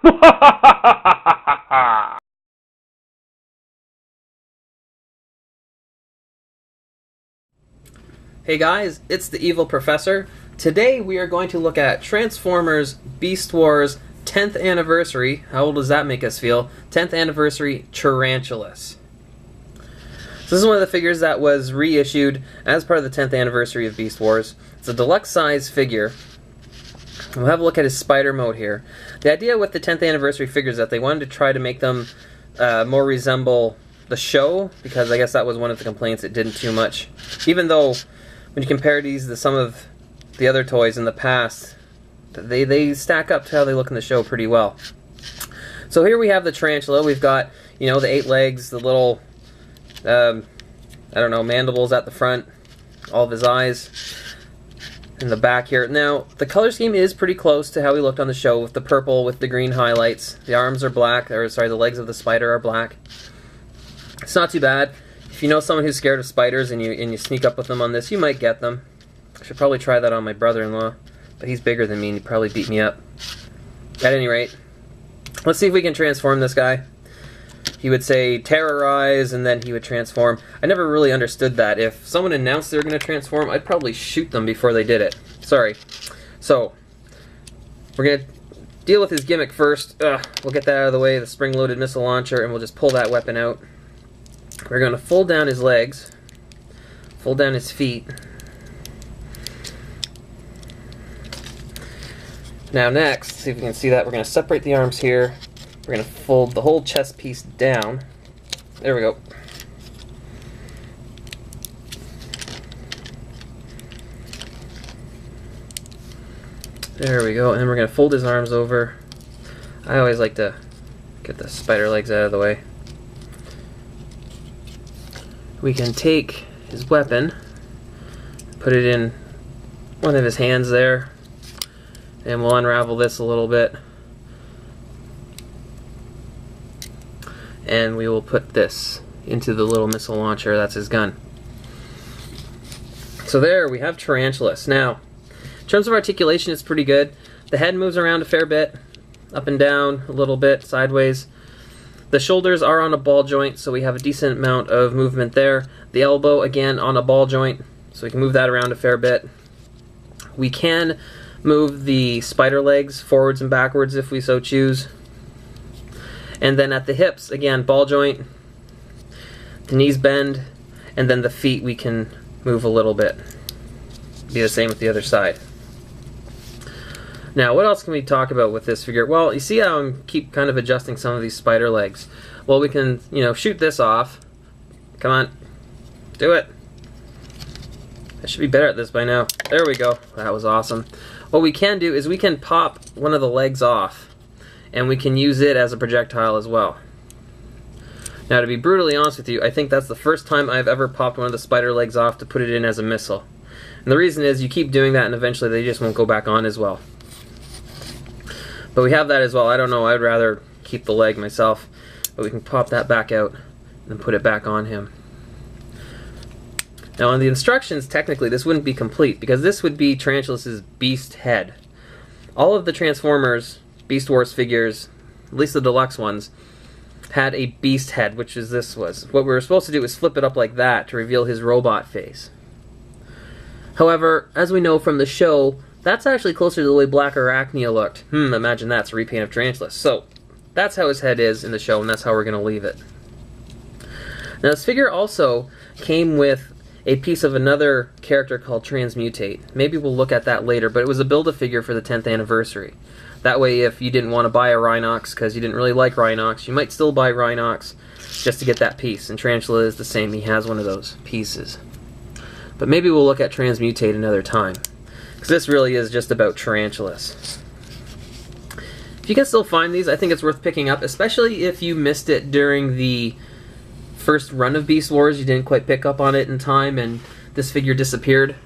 Hey guys, it's the Evil Professor. Today we are going to look at Transformers Beast Wars 10th Anniversary. How old does that make us feel? 10th Anniversary Tarantulas. So this is one of the figures that was reissued as part of the 10th Anniversary of Beast Wars. It's a deluxe size figure. We'll have a look at his spider mode here. The idea with the 10th Anniversary figures is that they wanted to try to make them more resemble the show, because I guess that was one of the complaints, it didn't too much. Even though when you compare these to some of the other toys in the past, they stack up to how they look in the show pretty well. So here we have the tarantula. We've got, you know, the 8 legs, the little, I don't know, mandibles at the front, all of his eyes in the back here. Now, the color scheme is pretty close to how he looked on the show, with the purple with the green highlights. The arms are black, or sorry, the legs of the spider are black. It's not too bad. If you know someone who's scared of spiders and you sneak up with them on this, you might get them. I should probably try that on my brother-in-law, but he's bigger than me and he'd probably beat me up. At any rate, let's see if we can transform this guy. He would say terrorize, and then he would transform. I never really understood that. If someone announced they were going to transform, I'd probably shoot them before they did it. Sorry. So, we're going to deal with his gimmick first. We'll get that out of the way, the spring-loaded missile launcher, and we'll just pull that weapon out. We're going to fold down his legs, fold down his feet. Now next, see if we can see that, we're going to separate the arms here. We're going to fold the whole chest piece down. There we go. There we go, and then we're going to fold his arms over. I always like to get the spider legs out of the way. We can take his weapon, put it in one of his hands there, and we'll unravel this a little bit. And we will put this into the little missile launcher. That's his gun. So there we have Tarantulas. Now, in terms of articulation, it's pretty good. The head moves around a fair bit, up and down a little bit, sideways. The shoulders are on a ball joint, so we have a decent amount of movement there. The elbow, again, on a ball joint, so we can move that around a fair bit. We can move the spider legs forwards and backwards if we so choose. And then at the hips, again, ball joint, the knees bend, and then the feet we can move a little bit. Be the same with the other side. Now, what else can we talk about with this figure? Well, you see how I keep kind of adjusting some of these spider legs. Well, we can, you know, shoot this off. Come on. Do it. I should be better at this by now. There we go. That was awesome. What we can do is we can pop one of the legs off, and we can use it as a projectile as well. Now, to be brutally honest with you, I think that's the first time I've ever popped one of the spider legs off to put it in as a missile. And the reason is you keep doing that and eventually they just won't go back on as well. But we have that as well. I don't know, I'd rather keep the leg myself. But we can pop that back out and put it back on him. Now on the instructions, technically this wouldn't be complete, because this would be Tarantulas' beast head. All of the Transformers Beast Wars figures, at least the deluxe ones, had a beast head, which is this was. What we were supposed to do was flip it up like that to reveal his robot face. However, as we know from the show, that's actually closer to the way Black Arachnia looked. Imagine that's a repaint of Tarantulas. So, that's how his head is in the show, and that's how we're going to leave it. Now, this figure also came with a piece of another character called Transmutate. Maybe we'll look at that later, but it was a Build-A-Figure for the 10th anniversary. That way, if you didn't want to buy a Rhinox because you didn't really like Rhinox, you might still buy Rhinox just to get that piece. And Tarantula is the same. He has one of those pieces. But maybe we'll look at Transmutate another time, because this really is just about Tarantulas. If you can still find these, I think it's worth picking up, especially if you missed it during the first run of Beast Wars. You didn't quite pick up on it in time, and this figure disappeared.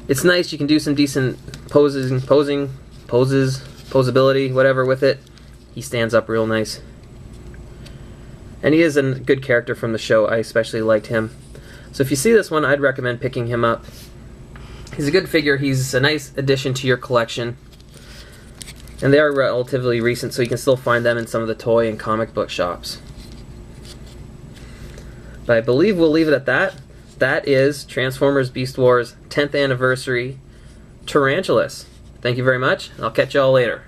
It's nice. You can do some decent posability, whatever with it. He stands up real nice. And he is a good character from the show. I especially liked him. So if you see this one, I'd recommend picking him up. He's a good figure. He's a nice addition to your collection. And they are relatively recent, so you can still find them in some of the toy and comic book shops. But I believe we'll leave it at that. That is Transformers Beast Wars 10th Anniversary Tarantulas. Thank you very much. I'll catch y'all later.